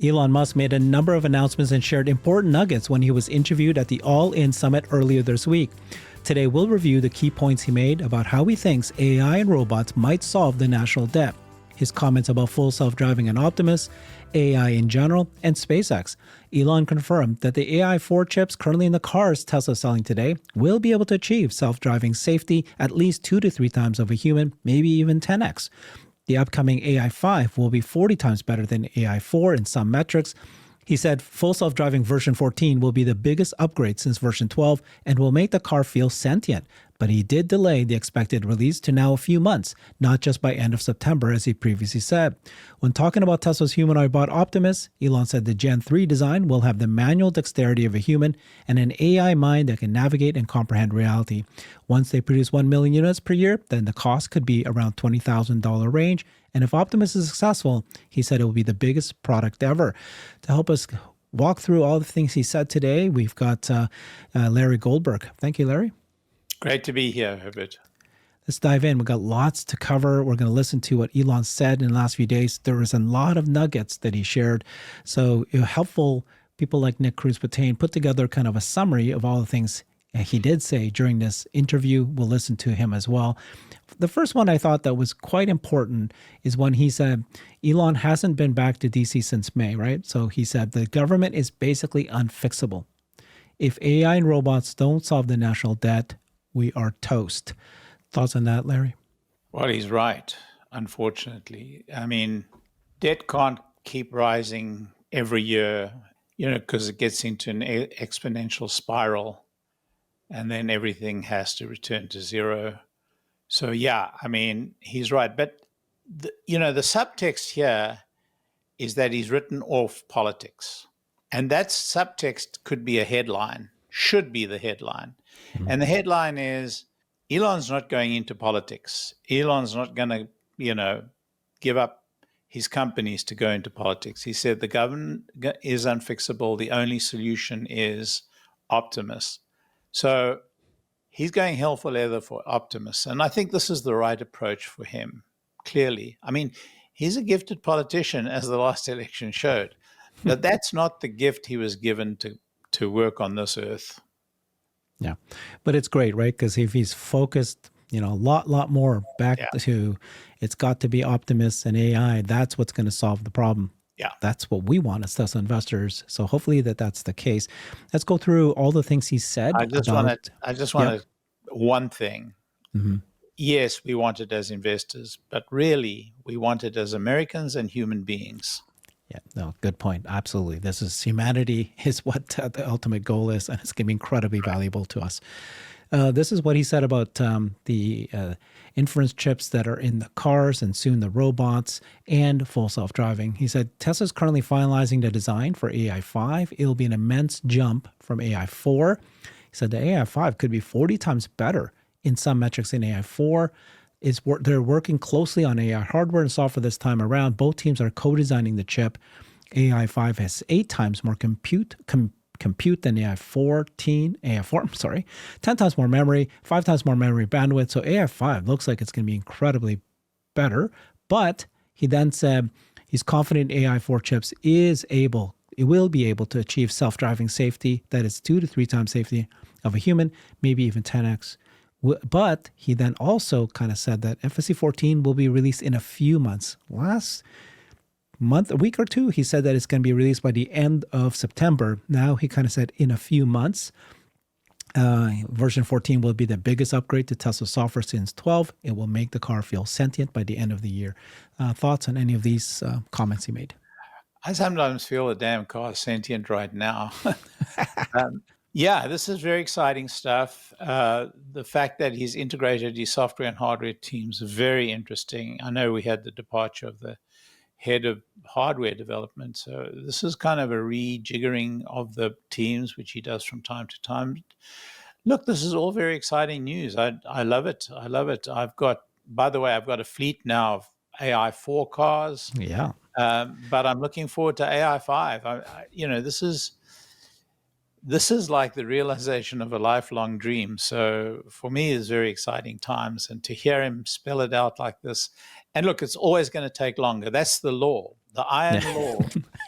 Elon Musk made a number of announcements and shared important nuggets when he was interviewed at the All In Summit earlier this week. Today, we'll review the key points he made about how he thinks AI and robots might solve the national debt, his comments about full self-driving and Optimus, AI in general, and SpaceX. Elon confirmed that the AI-4 chips currently in the cars Tesla is selling today will be able to achieve self-driving safety at least 2 to 3 times over human, maybe even 10x. The upcoming AI5 will be 40 times better than AI4 in some metrics. He said full self-driving version 14 will be the biggest upgrade since version 12 and will make the car feel sentient. But he did delay the expected release to now a few months, not just by end of September as he previously said. When talking about Tesla's humanoid bot Optimus, Elon said the Gen3 design will have the manual dexterity of a human and an AI mind that can navigate and comprehend reality. Once they produce 1 million units per year, then the cost could be around $20,000 range. And if Optimus is successful, he said it will be the biggest product ever. To help us walk through all the things he said today, we've got Larry Goldberg. Thank you, Larry. Great to be here, Herbert. Let's dive in. We've got lots to cover. We're going to listen to what Elon said in the last few days. There was a lot of nuggets that he shared. So helpful people like Nick Cruz-Patain put together kind of a summary of all the things he did say during this interview. We'll listen to him as well. The first one I thought that was quite important is when he said Elon hasn't been back to DC since May, right? So he said the government is basically unfixable. If AI and robots don't solve the national debt, we are toast. Thoughts on that, Larry? Well, he's right, unfortunately. I mean, debt can't keep rising every year, because it gets into an exponential spiral, and then everything has to return to zero. So, yeah, I mean, he's right. But, the subtext here is that he's written off politics. And that subtext could be a headline, should be the headline. Mm-hmm. And the headline is, Elon's not going into politics. Elon's not going to, give up his companies to go into politics. He said the government is unfixable. The only solution is Optimus. So he's going hell for leather for Optimus. And I think this is the right approach for him, clearly. I mean, he's a gifted politician, as the last election showed. But that's not the gift he was given to work on this earth. Yeah, but it's great, right? Because if he's focused, a lot more back to it's got to be Optimus and AI, that's what's going to solve the problem. Yeah, that's what we want as Tesla investors. So hopefully that's the case. Let's go through all the things he said. I just want one thing. Mm-hmm. Yes, we want it as investors, but really we want it as Americans and human beings. Yeah, no, good point. Absolutely. This is humanity is what the ultimate goal is, and it's going to be incredibly valuable to us. This is what he said about the inference chips that are in the cars and soon the robots and full self-driving. He said, Tesla's currently finalizing the design for AI5. It'll be an immense jump from AI4. He said the AI5 could be 40 times better in some metrics than AI4. They're working closely on AI hardware and software this time around. Both teams are co-designing the chip. AI5 has 8 times more compute than AI4, 10 times more memory, 5 times more memory bandwidth. So AI5 looks like it's going to be incredibly better. But he then said he's confident AI4 chips will be able to achieve self-driving safety that is 2 to 3 times safety of a human, maybe even 10x. But he then also kind of said that FSC 14 will be released in a few months. Last month, a week or two, he said that it's going to be released by the end of September. Now he kind of said in a few months. Version 14 will be the biggest upgrade to Tesla software since 12. It will make the car feel sentient by the end of the year. Thoughts on any of these comments he made? I sometimes feel the damn car is sentient right now. Yeah, this is very exciting stuff. The fact that he's integrated his software and hardware teams is very interesting. I know we had the departure of the head of hardware development. So this is kind of a rejiggering of the teams, which he does from time to time. Look, this is all very exciting news. I love it. I love it. By the way, I've got a fleet now of AI4 cars. Yeah. But I'm looking forward to AI5. This is like the realization of a lifelong dream. So for me, it's very exciting times. And to hear him spell it out like this, and look, it's always going to take longer. That's the law, the iron law.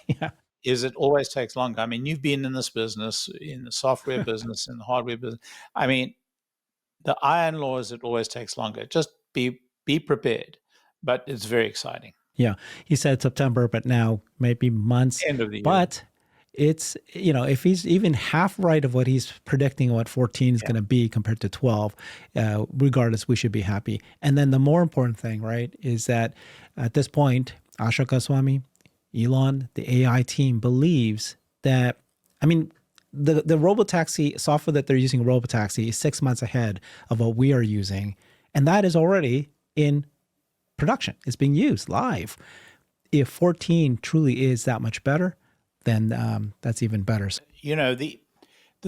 Yeah. is it always takes longer. I mean, you've been in this business, in the software business, in the hardware business. I mean, the iron law is it always takes longer. Just be prepared, but it's very exciting. Yeah, he said September, but now maybe months. End of the year. But it's, if he's even half right of what he's predicting what 14 is going to be compared to 12, regardless, we should be happy. And then the more important thing, right, is that at this point, Ashoka Swami, Elon, the AI team believes that, I mean, the robotaxi software that they're using, robotaxi, is 6 months ahead of what we are using. And that is already in production. It's being used live. If 14 truly is that much better, then that's even better. The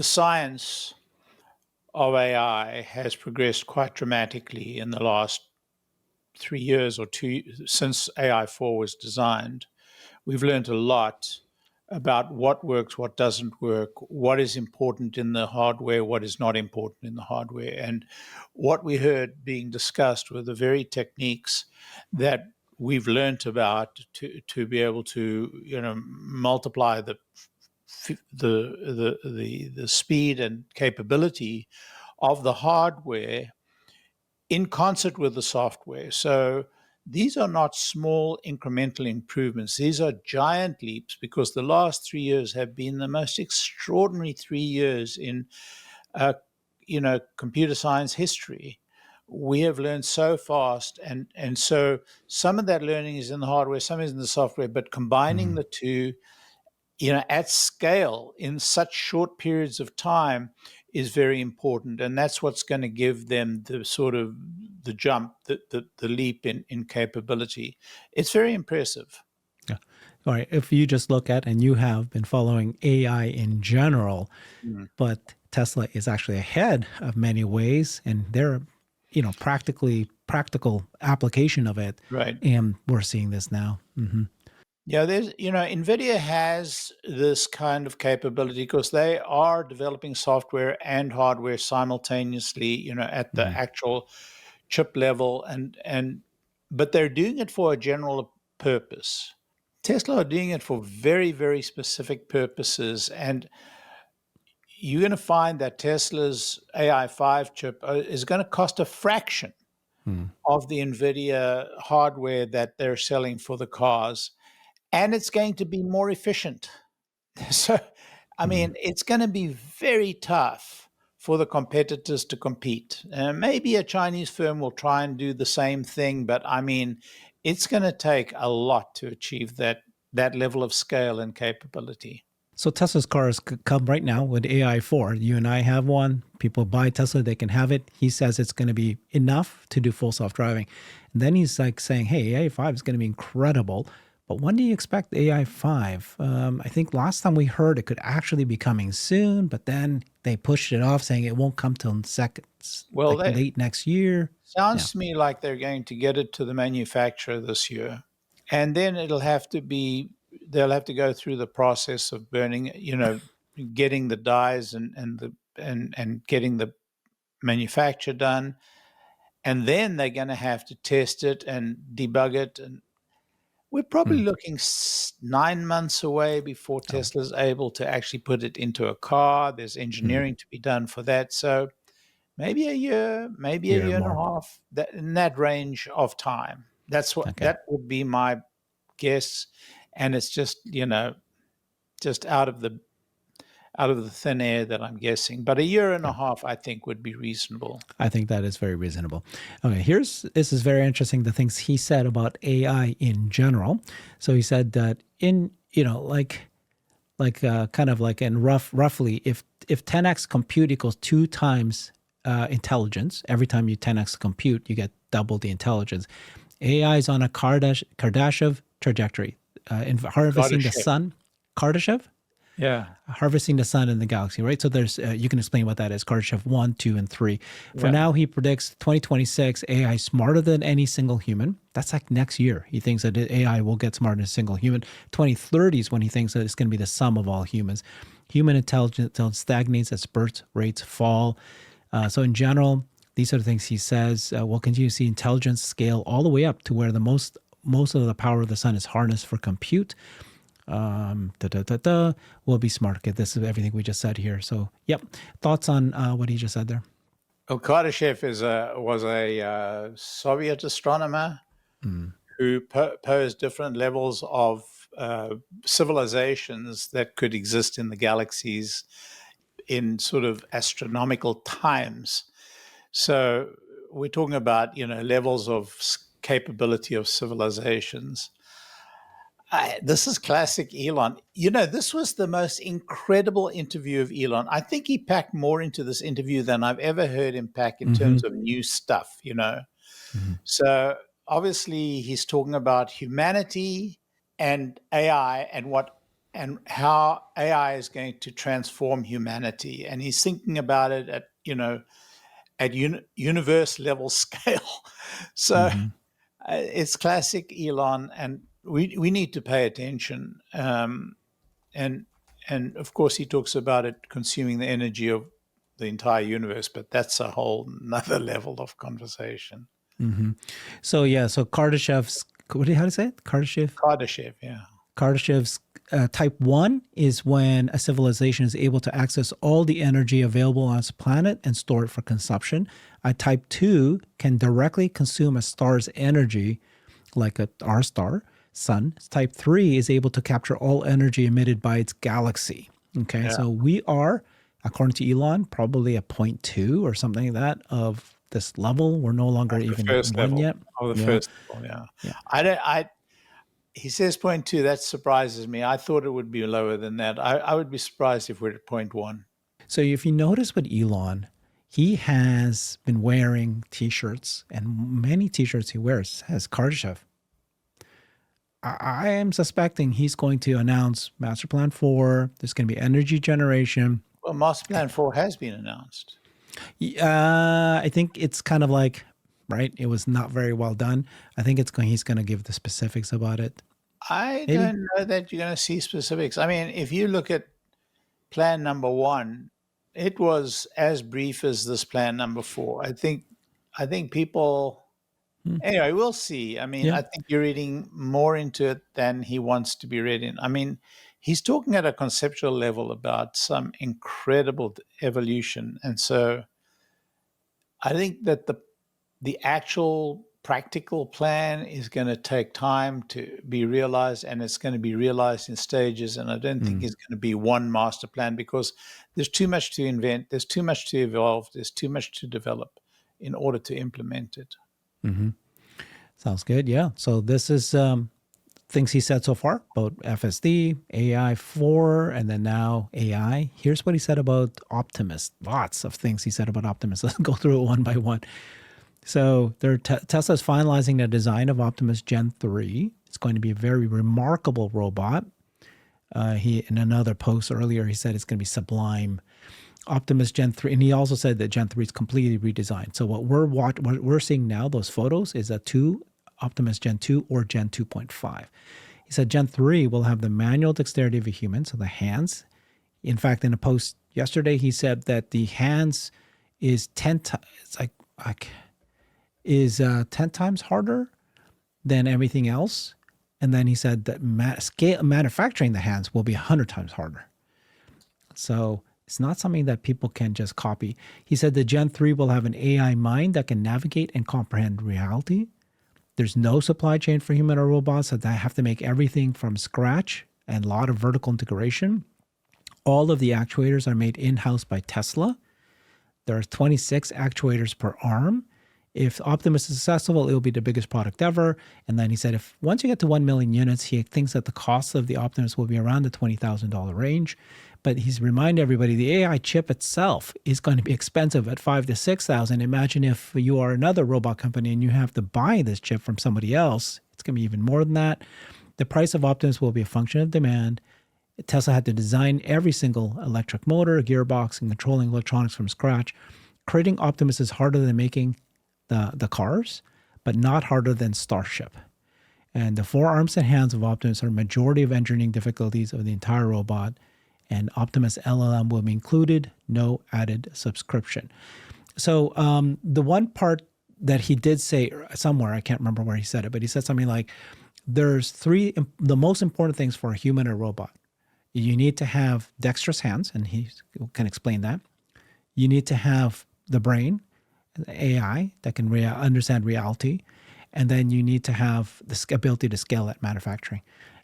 science of AI has progressed quite dramatically in the last 3 years or two since AI4 was designed. We've learned a lot about what works, what doesn't work, what is important in the hardware, what is not important in the hardware. And what we heard being discussed were the very techniques that we've learned about to be able to multiply the speed and capability of the hardware in concert with the software. So these are not small incremental improvements. These are giant leaps, because the last 3 years have been the most extraordinary 3 years in computer science history. We have learned so fast, and so some of that learning is in the hardware, some is in the software, but combining the two, at scale in such short periods of time is very important. And that's what's going to give them the sort of the jump, the leap in capability. It's very impressive. Yeah. All right. If you just look at, and you have been following AI in general, but Tesla is actually ahead of many ways, and they're, practical application of it. Right. And we're seeing this now. Mm-hmm. Yeah, NVIDIA has this kind of capability because they are developing software and hardware simultaneously, at the actual chip level, but they're doing it for a general purpose. Tesla are doing it for very, very specific purposes, and you're going to find that Tesla's AI5 chip is going to cost a fraction of the NVIDIA hardware that they're selling for the cars. And it's going to be more efficient. So, I mean, it's going to be very tough for the competitors to compete. Maybe a Chinese firm will try and do the same thing, but I mean, it's going to take a lot to achieve that level of scale and capability. So Tesla's cars come right now with AI4. You and I have one. People buy Tesla, they can have it. He says it's going to be enough to do full self-driving. And then he's like saying, hey, AI5 is going to be incredible. But when do you expect AI5? I think last time we heard it could actually be coming soon, but then they pushed it off, saying it won't come till late next year. Sounds to me like they're going to get it to the manufacturer this year, and then they'll have to go through the process of burning, getting the dies and getting the manufacture done, and then they're going to have to test it and debug it, and we're probably looking 9 months away before Tesla's able to actually put it into a car. There's engineering to be done for that. So maybe a year, maybe a year and a half, in that range of time. That would be my guess. And it's just, just out of the thin air that I'm guessing. But a year and a half, I think, would be reasonable. I think that is very reasonable. Okay, this is very interesting, the things he said about AI in general. So he said that roughly, if 10x compute equals 2 times intelligence, every time you 10x compute, you get double the intelligence. AI is on a Kardashev trajectory, harvesting the sun. Kardashev? Yeah. Harvesting the sun in the galaxy, right? So there's, you can explain what that is, Kardashev 1, 2, and 3. For now, he predicts 2026, AI smarter than any single human. That's like next year. He thinks that AI will get smarter than a single human. 2030 is when he thinks that it's going to be the sum of all humans. Human intelligence stagnates as birth rates fall. So in general, these are the things he says. We'll continue to see intelligence scale all the way up to where the most of the power of the sun is harnessed for compute. Will be smart. Okay, this is everything we just said here. So, yep. Thoughts on what he just said there? Well, Kardashev was a Soviet astronomer who posed different levels of civilizations that could exist in the galaxies in sort of astronomical times. So we're talking about, levels of capability of civilizations. This is classic Elon. This was the most incredible interview of Elon. I think he packed more into this interview than I've ever heard him pack in terms of new stuff. So obviously he's talking about humanity and AI and how AI is going to transform humanity. And he's thinking about it at universe level scale. So it's classic Elon, and we need to pay attention. And of course, he talks about it consuming the energy of the entire universe, but that's a whole another level of conversation. So Kardashev's, how do you say it? Kardashev, yeah. Kardashev's type 1 is when a civilization is able to access all the energy available on its planet and store it for consumption. A type 2 can directly consume a star's energy, like our star, sun. Type 3 is able to capture all energy emitted by its galaxy. Okay, so we are, according to Elon, probably a 0.2 or something like that of this level. We're no longer even first one level. yet. The first level, yeah. He says 0.2. That surprises me. I thought it would be lower than that. I would be surprised if we're at 0.1. So if you notice with Elon, he has been wearing T-shirts, and many T-shirts he wears has Kardashev. I am suspecting he's going to announce Master Plan 4. There's going to be energy generation. Well, Master Plan 4 has been announced. I think it's kind of like, right? It was not very well done. I think he's going to give the specifics about it. I don't know that you're going to see specifics. I mean, if you look at plan number 1, it was as brief as this plan number 4. I think people. Anyway, we'll see. I mean, I think you're reading more into it than he wants to be read in. I mean, he's talking at a conceptual level about some incredible evolution. And so I think that the actual practical plan is going to take time to be realized, and it's going to be realized in stages. And I don't think it's going to be one master plan, because there's too much to invent, there's too much to evolve, there's too much to develop in order to implement it. Sounds good. Yeah. So this is things he said so far about FSD, AI 4, and then now AI. Here's what he said about Optimus. Lots of things he said about Optimus. Let's go through it one by one. So Tesla's finalizing the design of Optimus Gen3. It's going to be a very remarkable robot. In another post earlier, he said it's going to be sublime. Optimus Gen3, and he also said that Gen3 is completely redesigned. So what we're seeing now, those photos, is a Optimus Gen 2 or Gen 2.5. He said Gen 3 will have the manual dexterity of a human, so the hands. In fact, in a post yesterday, he said that the hands is 10 times harder than everything else. And then he said that manufacturing the hands will be 100 times harder. So it's not something that people can just copy. He said the Gen 3 will have an AI mind that can navigate and comprehend reality. There's no supply chain for human or robots, so they have to make everything from scratch and a lot of vertical integration. All of the actuators are made in-house by Tesla. There are 26 actuators per arm. If Optimus is successful, it will be the biggest product ever. And then he said if once you get to 1 million units, he thinks that the cost of the Optimus will be around the $20,000 range. But he's reminded everybody the AI chip itself is going to be expensive at $5,000 to $6,000. Imagine if you are another robot company and you have to buy this chip from somebody else. It's going to be even more than that. The price of Optimus will be a function of demand. Tesla had to design every single electric motor, gearbox, and controlling electronics from scratch. Creating Optimus is harder than making the cars, but not harder than Starship. And the 4 arms and hands of Optimus are a majority of engineering difficulties of the entire robot. And Optimus LLM will be included, no added subscription. So the one part that he did say somewhere, I can't remember where he said it, but he said something like, there's the most important things for a human or robot. You need to have dexterous hands, and he can explain that. You need to have the brain, the AI that can understand reality, and then you need to have the ability to scale at manufacturing.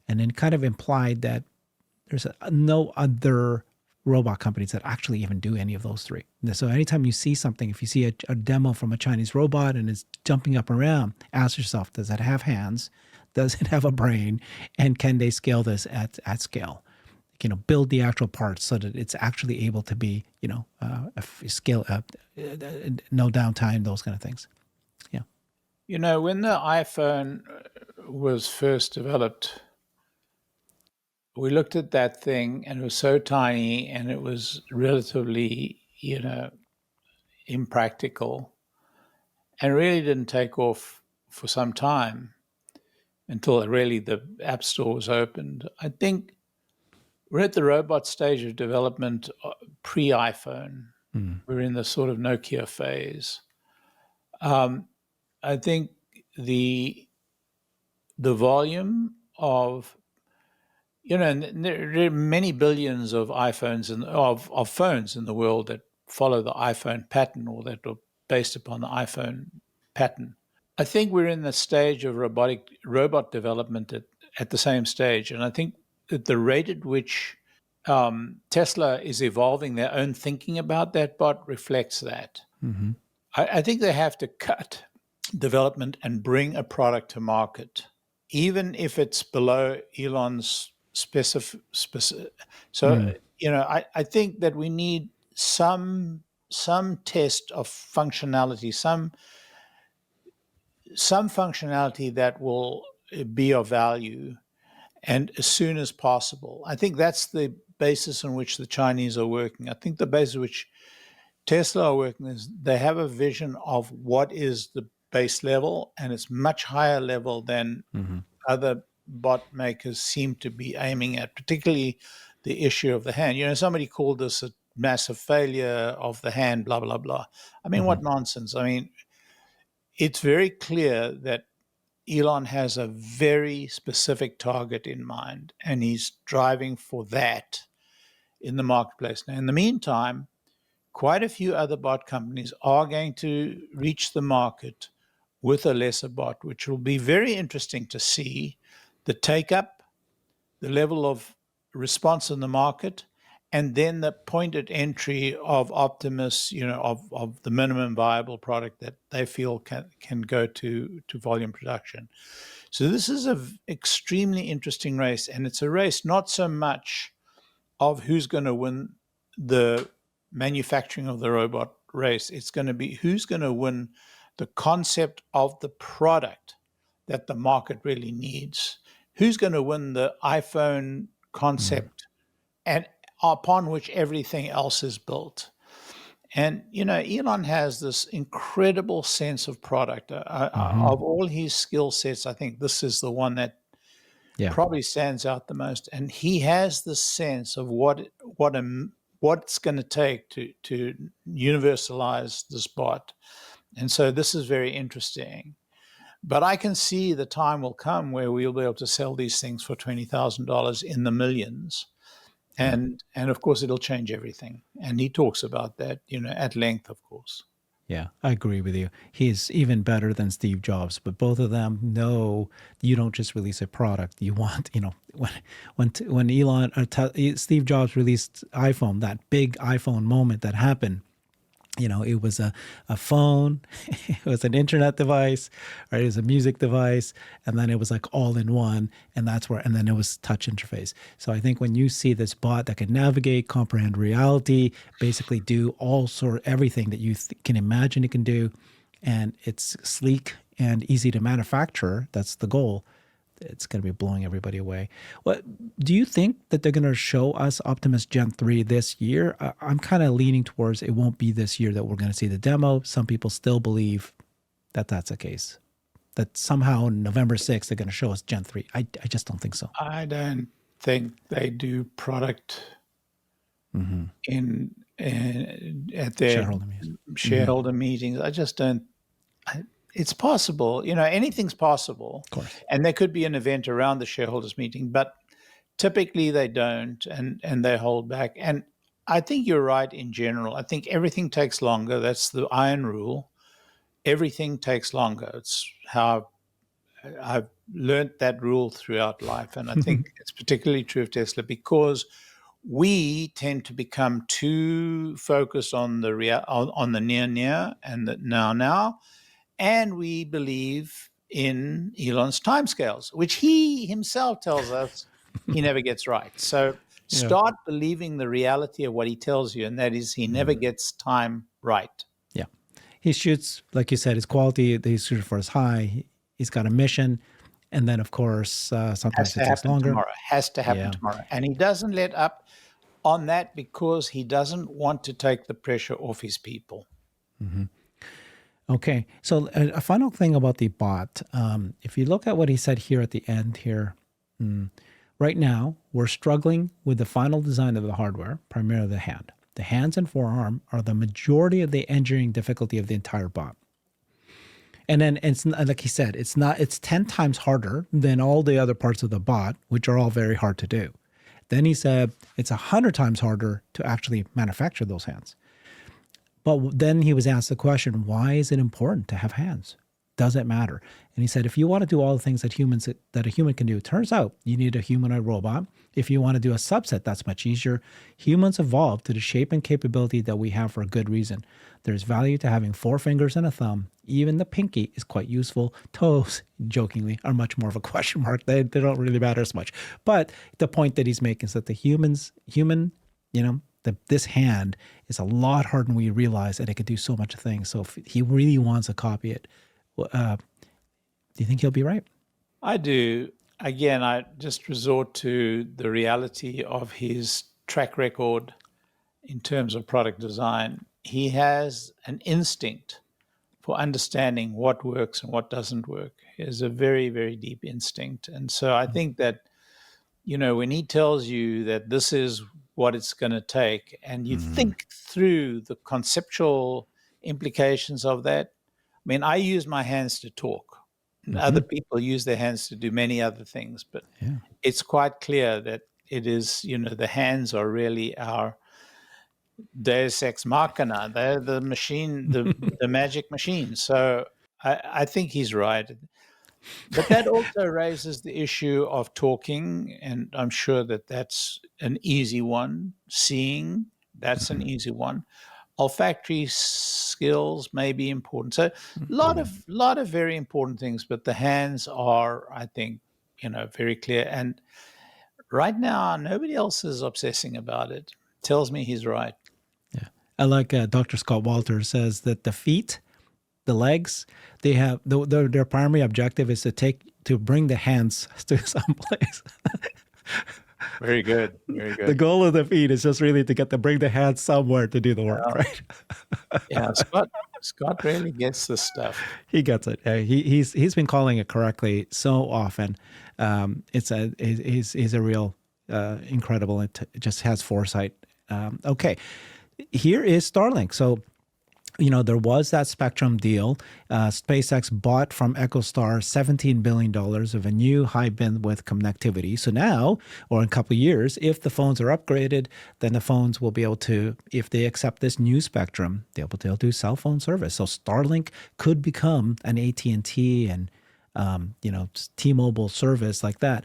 And then kind of implied that there's no other robot companies that actually even do any of those three. So anytime you see something, if you see a demo from a Chinese robot and it's jumping up and around, ask yourself, does it have hands? Does it have a brain? And can they scale this at scale? Build the actual parts so that it's actually able to be, scale up, no downtime, those kind of things. Yeah. When the iPhone was first developed, we looked at that thing and it was so tiny and it was relatively, impractical and really didn't take off for some time until really the App Store was opened. I think we're at the robot stage of development pre-iPhone. We're in the sort of Nokia phase. I think the volume of and there are many billions of iPhones and of phones in the world that follow the iPhone pattern or that are based upon the iPhone pattern. I think we're in the stage of robot development at the same stage, and I think that the rate at which Tesla is evolving their own thinking about that bot reflects that. Mm-hmm. I think they have to cut development and bring a product to market, even if it's below Elon's specific. So, I think that we need some test of functionality, some functionality that will be of value, and as soon as possible. I think that's the basis on which the Chinese are working. I think the basis on which Tesla are working is they have a vision of what is the base level, and it's much higher level than other bot makers seem to be aiming at, particularly the issue of the hand. Somebody called this a massive failure of the hand, blah, blah, blah. I mean, what nonsense. I mean, it's very clear that Elon has a very specific target in mind, and he's driving for that in the marketplace. Now, in the meantime, quite a few other bot companies are going to reach the market with a lesser bot, which will be very interesting to see the take-up, the level of response in the market, and then the point at entry of Optimus, of the minimum viable product that they feel can go to volume production. So this is an extremely interesting race, and it's a race not so much of who's going to win the manufacturing of the robot race. It's going to be who's going to win the concept of the product that the market really needs. Who's going to win the iPhone concept and upon which everything else is built. And, Elon has this incredible sense of product. Of all his skill sets, I think this is the one that probably stands out the most. And he has the sense of what's going to take to universalize this bot. And so this is very interesting. But I can see the time will come where we'll be able to sell these things for $20,000 in the millions. And of course, it'll change everything. And he talks about that, at length, of course. Yeah, I agree with you. He's even better than Steve Jobs, but both of them know you don't just release a product. You want, when Steve Jobs released iPhone, that big iPhone moment that happened, it was a phone, it was an internet device, right? It was a music device, and then it was like all in one, and then it was touch interface. So I think when you see this bot that can navigate, comprehend reality, basically do everything that you can imagine it can do, and it's sleek and easy to manufacture, that's the goal. It's going to be blowing everybody away. What do you think that they're going to show us Optimus Gen3 this year? I'm kind of leaning towards it won't be this year that we're going to see the demo. Some people still believe that that's the case, that somehow November 6th, they're going to show us Gen3. I just don't think so. I don't think they do product at their shareholder meetings. I just don't. It's possible. Anything's possible. Of course. And there could be an event around the shareholders meeting, but typically they don't, and they hold back. And I think you're right in general. I think everything takes longer. That's the iron rule. Everything takes longer. It's how I've learned that rule throughout life. And I think it's particularly true of Tesla because we tend to become too focused on the on the near and the now, and we believe in Elon's timescales, which he himself tells us he never gets right. So Yeah. start believing the reality of what he tells you, and that is he never gets time right. Yeah. He shoots, like you said, his quality, he's shooting for his high. He's got a mission. And then, of course, Has sometimes to it takes happen longer. tomorrow. Has to happen Yeah. tomorrow. And he doesn't let up on that because he doesn't want to take the pressure off his people. Okay. So a final thing about the bot, if you look at what he said here at the end here, right now we're struggling with the final design of the hardware, primarily the hand. The hands and forearm are the majority of the engineering difficulty of the entire bot. And then it's like he said, it's 10 times harder than all the other parts of the bot, which are all very hard to do. Then he said it's 100 times harder to actually manufacture those hands. But then he was asked the question, why is it important to have hands? Does it matter? And he said, if you want to do all the things that a human can do, it turns out you need a humanoid robot. If you want to do a subset, that's much easier. Humans evolved to the shape and capability that we have for a good reason. There's value to having 4 fingers and a thumb. Even the pinky is quite useful. Toes, jokingly, are much more of a question mark. They don't really matter as much. But the point that he's making is that the human, this hand is a lot harder than we realize, and it could do so much things. So if he really wants to copy it, do you think he'll be right? I do. Again, I just resort to the reality of his track record in terms of product design. He has an instinct for understanding what works and what doesn't work. He has a very, very deep instinct. And so I think that, when he tells you that this is what it's going to take, and you think through the conceptual implications of that. I mean, I use my hands to talk. Other people use their hands to do many other things, but it's quite clear that it is, the hands are really our Deus ex machina. They're the machine, the magic machine. So I think he's right. But that also raises the issue of talking, and I'm sure that that's an easy one. Seeing, that's an easy one. Olfactory skills may be important. So lot of very important things, but the hands are, I think, very clear. And right now, nobody else is obsessing about it. Tells me he's right. Yeah. I like Dr. Scott Walters says that the feet, the legs, they have their primary objective is to bring the hands to someplace. Very good. Very good. The goal of the feet is just really to bring the hands somewhere to do the work, right? Yeah, Scott really gets this stuff. He gets it. He's been calling it correctly so often. He's a real incredible. It just has foresight. Okay, here is Starlink. So, there was that Spectrum deal. SpaceX bought from EchoStar $17 billion of a new high bandwidth connectivity. So now, or in a couple of years, if the phones are upgraded, then the phones will be able to, if they accept this new spectrum, they'll do cell phone service. So Starlink could become an AT&T and T-Mobile service like that.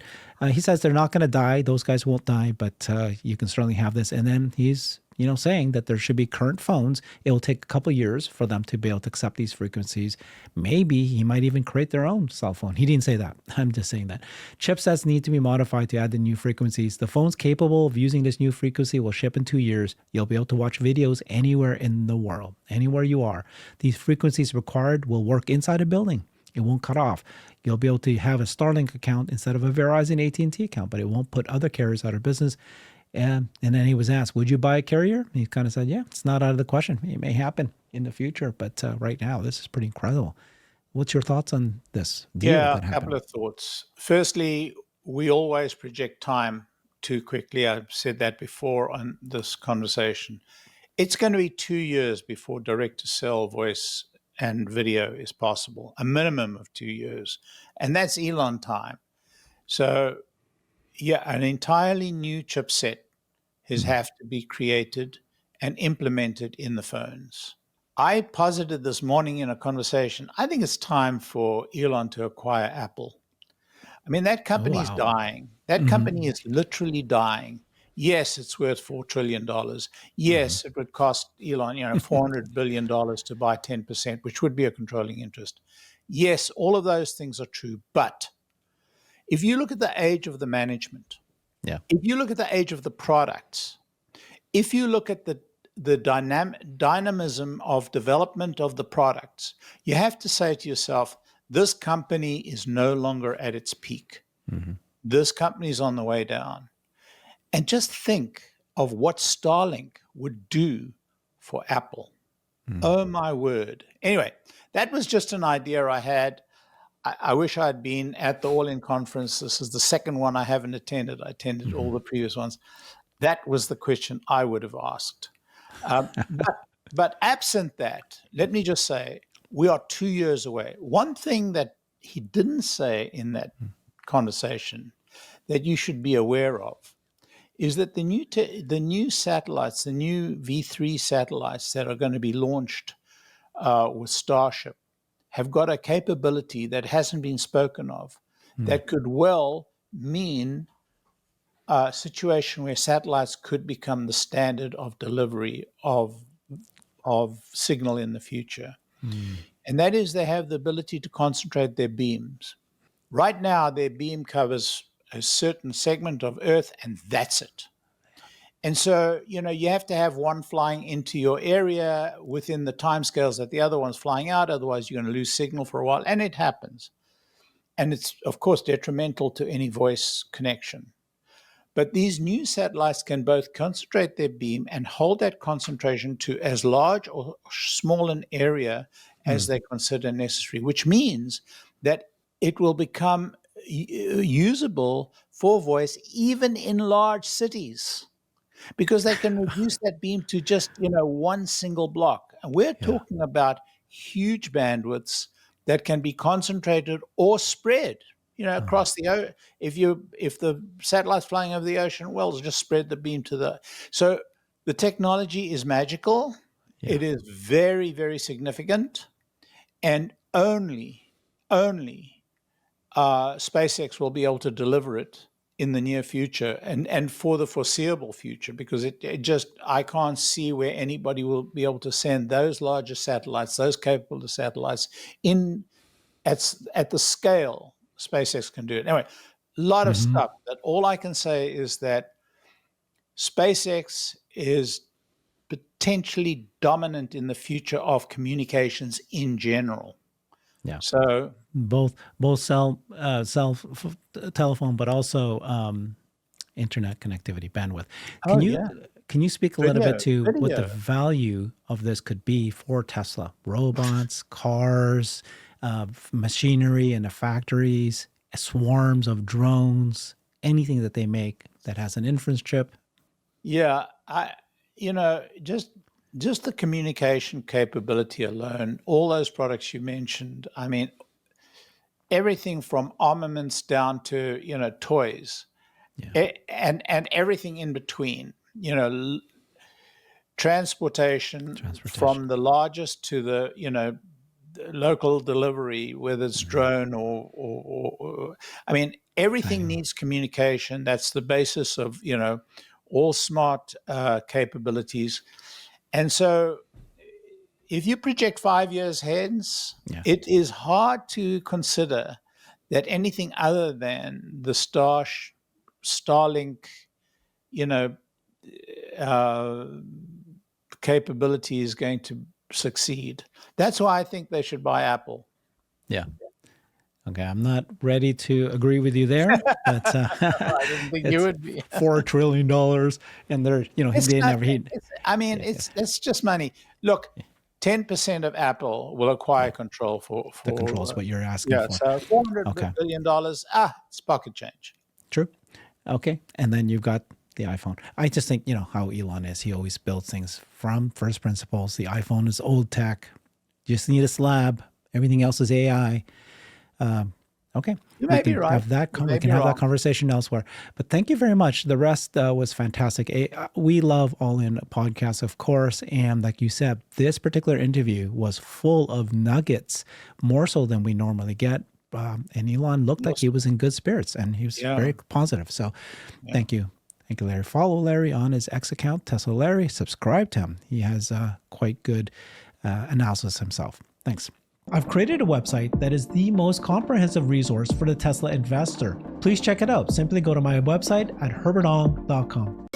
He says they're not going to die. Those guys won't die, but you can certainly have this. And then he's saying that there should be current phones. It will take a couple of years for them to be able to accept these frequencies. Maybe he might even create their own cell phone. He didn't say that. I'm just saying that. Chipsets need to be modified to add the new frequencies. The phones capable of using this new frequency will ship in 2 years. You'll be able to watch videos anywhere in the world, anywhere you are. These frequencies required will work inside a building. It won't cut off. You'll be able to have a Starlink account instead of a Verizon AT&T account, but it won't put other carriers out of business. And then he was asked, would you buy a carrier? He kind of said, yeah, it's not out of the question. It may happen in the future, but right now, this is pretty incredible. What's your thoughts on this deal that happened? A couple of thoughts. Firstly, we always project time too quickly. I've said that before on this conversation. It's going to be 2 years before direct-to-cell voice and video is possible, a minimum of 2 years. And that's Elon time. So, yeah, an entirely new chipset has have to be created and implemented in the phones. I posited this morning in a conversation, I think it's time for Elon to acquire Apple. I mean, that Oh, company is wow. dying. That company is literally dying. Yes, it's worth $4 trillion. Yes, it would cost Elon, $400 billion to buy 10%, which would be a controlling interest. Yes, all of those things are true. But if you look at the age of the management, Yeah. if you look at the age of the products, if you look at the dynamism of development of the products, you have to say to yourself, this company is no longer at its peak. This company is on the way down. And just think of what Starlink would do for Apple. Oh, my word. Anyway, that was just an idea I had. I wish I'd been at the All-In conference. This is the second one I haven't attended. I attended all the previous ones. That was the question I would have asked. But absent that, let me just say, we are 2 years away. One thing that he didn't say in that conversation that you should be aware of is that the new satellites, the new V3 satellites that are going to be launched with Starship, have got a capability that hasn't been spoken of that could well mean a situation where satellites could become the standard of delivery of signal in the future. And that is they have the ability to concentrate their beams. Right now, their beam covers a certain segment of Earth, and that's it. And so, you have to have one flying into your area within the timescales that the other one's flying out. Otherwise, you're going to lose signal for a while. And it happens. And it's, of course, detrimental to any voice connection. But these new satellites can both concentrate their beam and hold that concentration to as large or small an area as they consider necessary, which means that it will become usable for voice even in large cities, because they can reduce that beam to just, one single block. And we're talking about huge bandwidths that can be concentrated or spread, across the ocean. If the satellite's flying over the ocean, well, just spread the beam so the technology is magical. Yeah. It is very, very significant. And only SpaceX will be able to deliver it in the near future and for the foreseeable future, because I can't see where anybody will be able to send those larger satellites, those capable of satellites, in at the scale SpaceX can do it. Anyway, a lot of stuff. But all I can say is that SpaceX is potentially dominant in the future of communications in general. Yeah. So both telephone, but also internet connectivity bandwidth. Can you speak a little bit to what the value of this could be for Tesla? Robots, cars, machinery in the factories, swarms of drones, anything that they make that has an inference chip. Yeah, just the communication capability alone, all those products you mentioned, I mean, everything from armaments down to, toys, and everything in between, transportation from the largest to the, local delivery, whether it's drone or I mean, everything needs communication. That's the basis of, all smart capabilities. And so if you project 5 years hence, it is hard to consider that anything other than the Starlink, capability is going to succeed. That's why I think they should buy Apple. Yeah. Okay, I'm not ready to agree with you there, but I didn't think you would be. $4 trillion, and they're, it's just money. Look, 10% of Apple will acquire control for the controls what you're asking for. So $400 billion, it's pocket change. True. Okay, and then you've got the iPhone. I just think, how Elon is. He always builds things from first principles. The iPhone is old tech. You just need a slab. Everything else is AI. Okay. You may be right. Have that we can have that conversation elsewhere. But thank you very much. The rest was fantastic. We love All In podcasts, of course. And like you said, this particular interview was full of nuggets, more so than we normally get. And Elon looked like he was in good spirits, and he was very positive. So thank you. Thank you, Larry. Follow Larry on his X account, Tesla Larry. Subscribe to him. He has quite good analysis himself. Thanks. I've created a website that is the most comprehensive resource for the Tesla investor. Please check it out. Simply go to my website at herbertong.com.